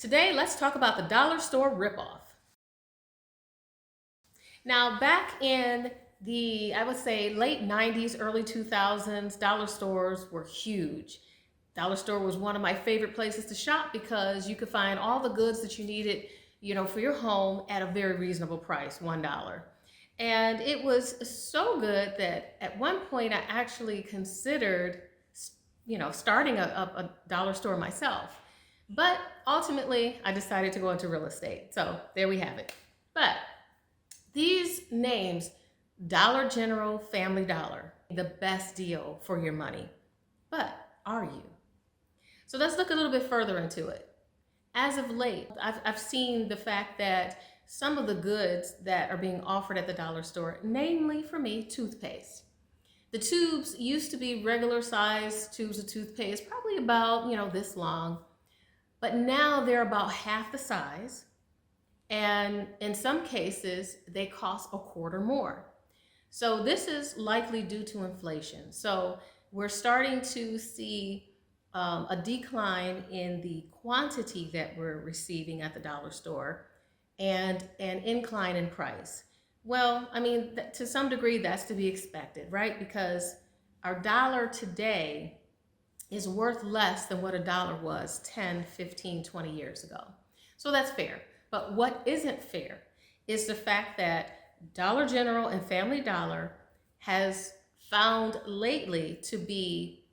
Today, let's talk about the dollar store ripoff. Now, back in I would say, late 90s, early 2000s, dollar stores were huge. Dollar store was one of my favorite places to shop because you could find all the goods that you needed, for your home at a very reasonable price, $1. And it was so good that at one point I actually considered, starting a dollar store myself. But ultimately, I decided to go into real estate. So there we have it. But these names, Dollar General, Family Dollar, the best deal for your money. But are you? So let's look a little bit further into it. As of late, I've seen the fact that some of the goods that are being offered at the dollar store, namely for me, toothpaste. The tubes used to be regular size tubes of toothpaste, probably about, this long. But now they're about half the size. And in some cases, they cost a quarter more. So this is likely due to inflation. So we're starting to see a decline in the quantity that we're receiving at the dollar store and an incline in price. Well, I mean, to some degree, that's to be expected, right? Because our dollar today is worth less than what a dollar was 10, 15, 20 years ago. So that's fair. But what isn't fair is the fact that Dollar General and Family Dollar has found lately to be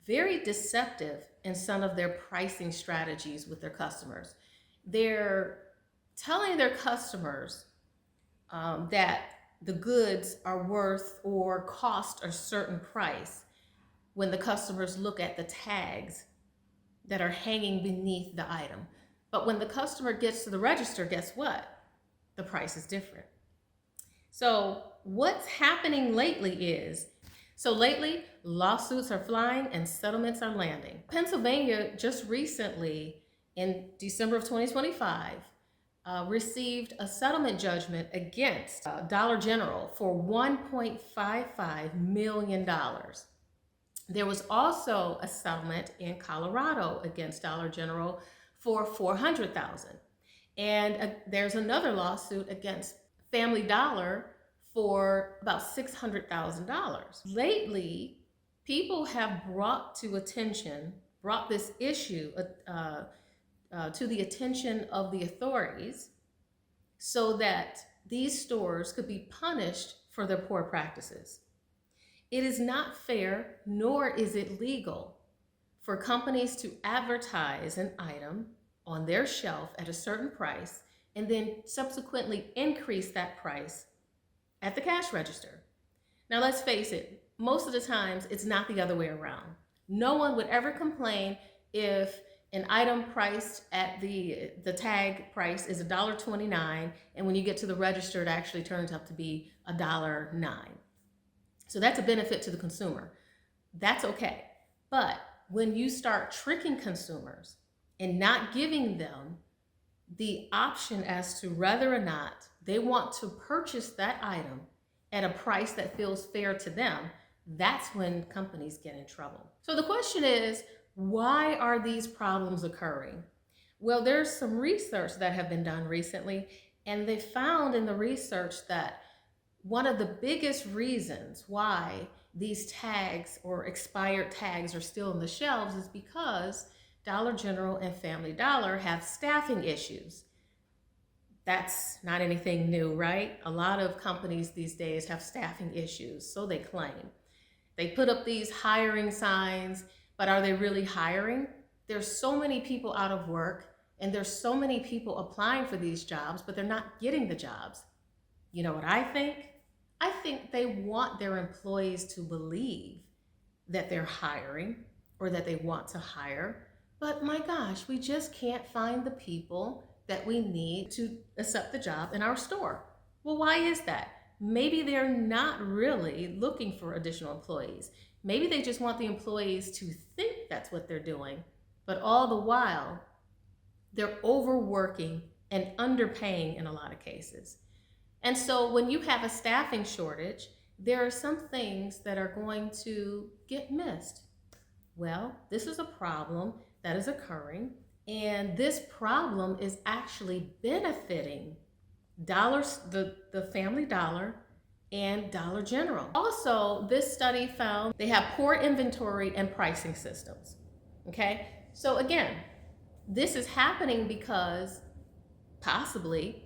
very deceptive in some of their pricing strategies with their customers. They're telling their customers that the goods are worth or cost a certain price when the customers look at the tags that are hanging beneath the item. But when the customer gets to the register, guess what? The price is different. So what's happening lately is, lawsuits are flying and settlements are landing. Pennsylvania just recently, in December of 2025, received a settlement judgment against Dollar General for $1.55 million. There was also a settlement in Colorado against Dollar General for $400,000. And there's another lawsuit against Family Dollar for about $600,000. Lately, people have brought this issue to the attention of the authorities so that these stores could be punished for their poor practices. It is not fair, nor is it legal, for companies to advertise an item on their shelf at a certain price and then subsequently increase that price at the cash register. Now let's face it, most of the times it's not the other way around. No one would ever complain if an item priced at the tag price is $1.29, and when you get to the register, it actually turns out to be $1.09. So that's a benefit to the consumer. That's okay. But when you start tricking consumers and not giving them the option as to whether or not they want to purchase that item at a price that feels fair to them, that's when companies get in trouble. So the question is, why are these problems occurring? Well, there's some research that have been done recently, and they found in the research that one of the biggest reasons why these tags or expired tags are still on the shelves is because Dollar General and Family Dollar have staffing issues. That's not anything new, right? A lot of companies these days have staffing issues, so they claim. They put up these hiring signs, but are they really hiring? There's so many people out of work, and there's so many people applying for these jobs, but they're not getting the jobs. You know what I think? I think they want their employees to believe that they're hiring or that they want to hire. But my gosh, we just can't find the people that we need to accept the job in our store. Well, why is that? Maybe they're not really looking for additional employees. Maybe they just want the employees to think that's what they're doing. But all the while, they're overworking and underpaying in a lot of cases. And so when you have a staffing shortage, there are some things that are going to get missed. Well, this is a problem that is occurring, And this problem is actually benefiting the Family Dollar and Dollar General. Also, this study found they have poor inventory and pricing systems. Okay, so again, this is happening because possibly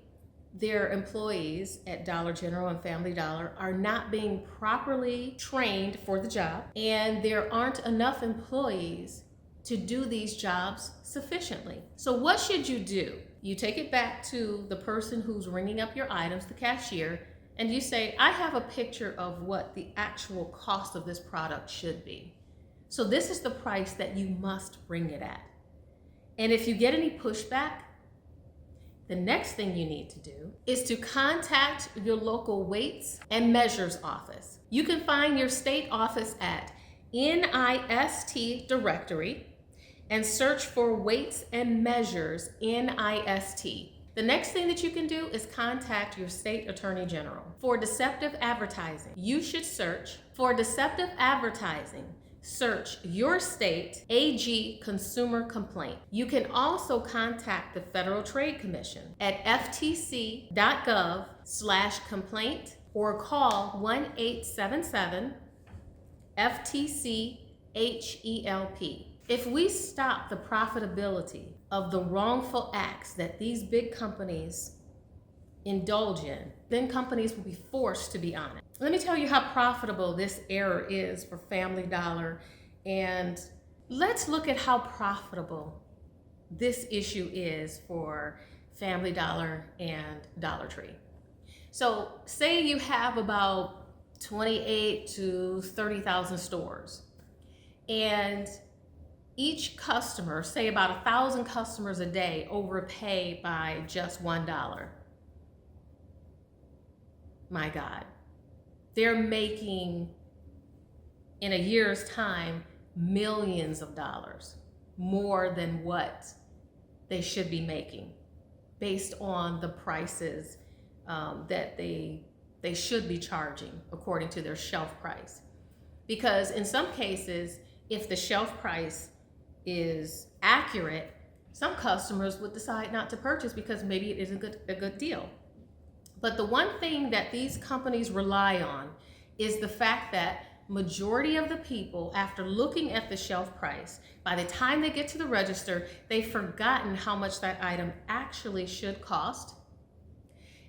their employees at Dollar General and Family Dollar are not being properly trained for the job, and there aren't enough employees to do these jobs sufficiently. So what should you do? You take it back to the person who's ringing up your items, the cashier, and you say, I have a picture of what the actual cost of this product should be. So this is the price that you must bring it at. And if you get any pushback, the next thing you need to do is to contact your local weights and measures office. You can find your state office at NIST directory and search for weights and measures NIST. The next thing that you can do is contact your state attorney general. For deceptive advertising, you should search for deceptive advertising. Search your state AG consumer complaint. You can also contact the Federal Trade Commission at ftc.gov/complaint or call 1-877-FTC-HELP. If we stop the profitability of the wrongful acts that these big companies indulge in, then companies will be forced to be honest. Let me tell you how profitable this error is for Family Dollar, and let's look at how profitable this issue is for Family Dollar and Dollar Tree. So say you have about 28 to 30,000 stores, and each customer, say about 1,000 customers a day, overpay by just $1. My God, they're making, in a year's time, millions of dollars, more than what they should be making based on the prices that they should be charging according to their shelf price. Because in some cases, if the shelf price is accurate, some customers would decide not to purchase because maybe it isn't a good deal. But the one thing that these companies rely on is the fact that majority of the people, after looking at the shelf price, by the time they get to the register, they've forgotten how much that item actually should cost.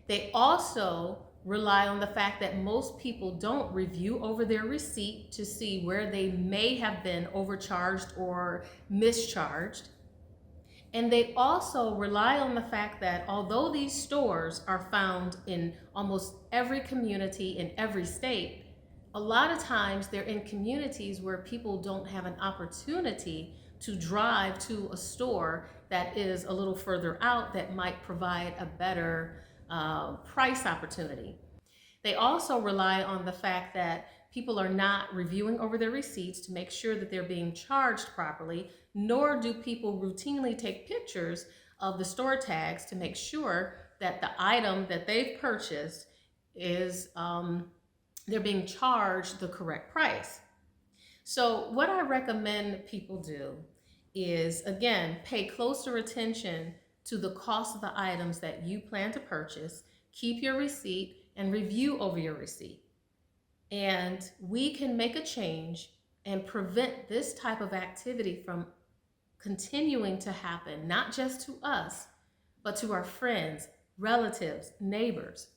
They also rely on the fact that most people don't review over their receipt to see where they may have been overcharged or mischarged. And they also rely on the fact that although these stores are found in almost every community in every state, a lot of times they're in communities where people don't have an opportunity to drive to a store that is a little further out that might provide a better price opportunity. They also rely on the fact that people are not reviewing over their receipts to make sure that they're being charged properly, nor do people routinely take pictures of the store tags to make sure that the item that they've purchased is, they're being charged the correct price. So what I recommend people do is, again, pay closer attention to the cost of the items that you plan to purchase, keep your receipt, and review over your receipt. And we can make a change and prevent this type of activity from continuing to happen, not just to us, but to our friends, relatives, neighbors,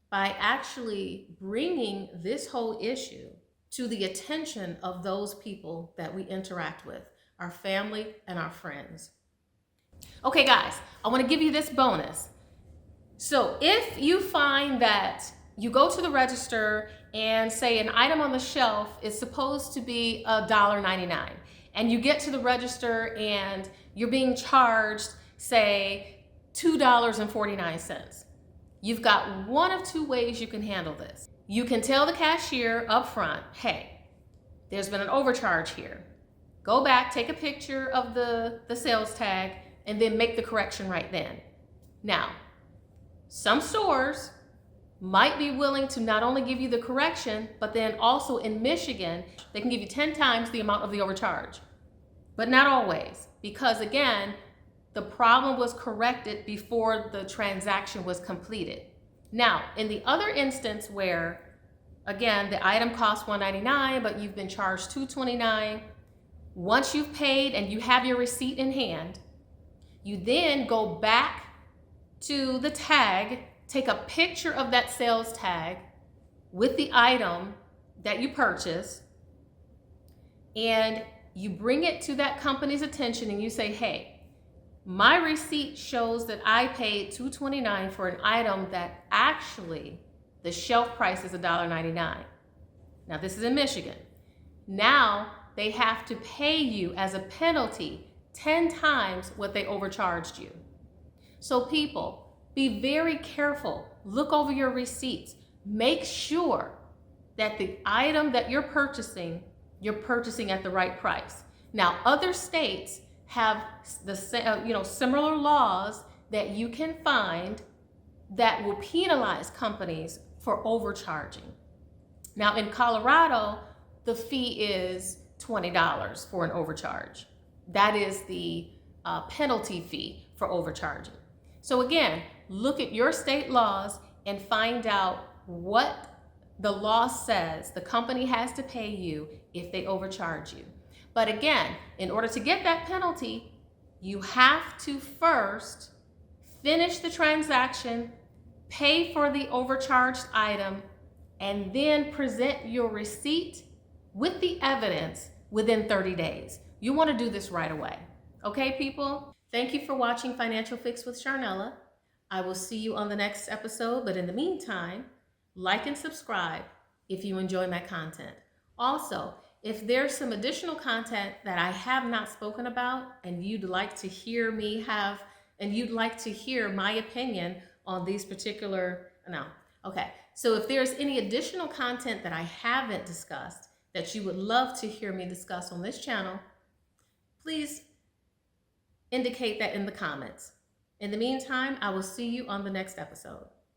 by actually bringing this whole issue to the attention of those people that we interact with, our family and our friends. Okay, guys, I want to give you this bonus. So if you find that you go to the register and say an item on the shelf is supposed to be $1.99, and you get to the register and you're being charged, say, $2.49, you've got one of two ways you can handle this. You can tell the cashier up front, hey, there's been an overcharge here. Go back, take a picture of the sales tag, and then make the correction right then. Now, some stores might be willing to not only give you the correction, but then also in Michigan, they can give you 10 times the amount of the overcharge. But not always, because again, the problem was corrected before the transaction was completed. Now, in the other instance where, again, the item costs $199, but you've been charged $229, once you've paid and you have your receipt in hand, you then go back to the tag, take a picture of that sales tag with the item that you purchased, and you bring it to that company's attention and you say, hey, my receipt shows that I paid $229 for an item that actually the shelf price is $1.99. Now this is in Michigan. Now they have to pay you as a penalty 10 times what they overcharged you. So people, be very careful. Look over your receipts. Make sure that the item that you're purchasing at the right price. Now, other states have the similar laws that you can find that will penalize companies for overcharging. Now, in Colorado, the fee is $20 for an overcharge. That is the penalty fee for overcharging. So again, look at your state laws and find out what the law says the company has to pay you if they overcharge you. But again, in order to get that penalty, you have to first finish the transaction, pay for the overcharged item, and then present your receipt with the evidence within 30 days. You want to do this right away. Okay, people? Thank you for watching Financial Fix with Sharnella. I will see you on the next episode, but in the meantime, like and subscribe if you enjoy my content. Also, if there's some additional content that I have not spoken about and you'd like to hear my opinion on these particular, so if there's any additional content that I haven't discussed that you would love to hear me discuss on this channel, please indicate that in the comments. In the meantime, I will see you on the next episode.